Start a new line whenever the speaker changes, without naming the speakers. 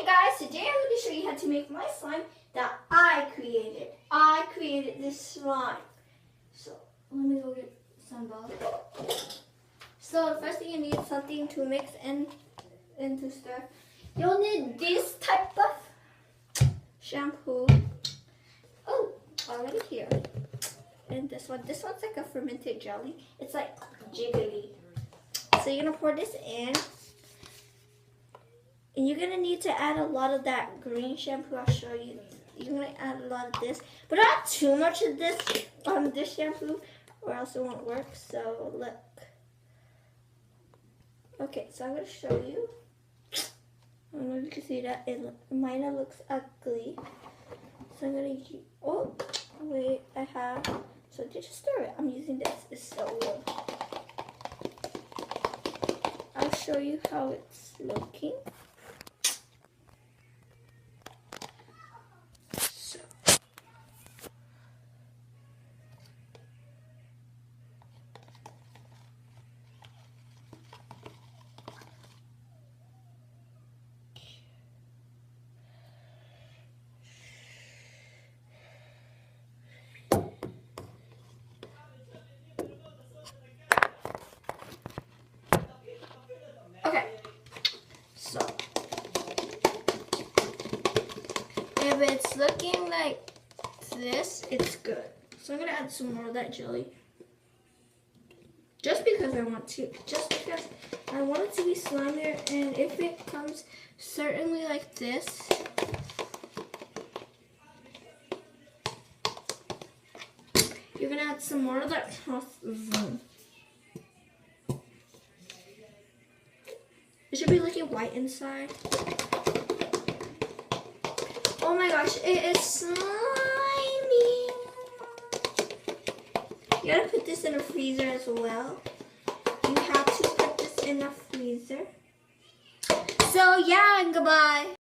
Hey guys, today I'm going to show you how to make my slime that I created. I created this slime. So let me go get some balls. So the first thing you need is something to mix and to stir. You'll need this type of shampoo. Oh, already here. And this one's like a fermented jelly. It's like jiggly. So you're gonna pour this in. And you're gonna need to add a lot of that green shampoo. I'll show you. You're gonna add a lot of this, but not too much of this shampoo, or else it won't work. So look. Okay, so I'm gonna show you. I don't know if you can see that. Mine looks ugly. So I'm gonna use. Oh, wait, I have. So just stir it. I'm using this. It's so good. I'll show you how it's looking. Okay, so if it's looking like this, it's good. So I'm gonna add some more of that jelly. Just because I want to. Just because I want it to be slimier, and if it comes certainly like this, you're gonna add some more of that zoom. It should be looking white inside. Oh my gosh, it is slimy. You gotta put this in a freezer as well. You have to put this in a freezer. So yeah, and goodbye.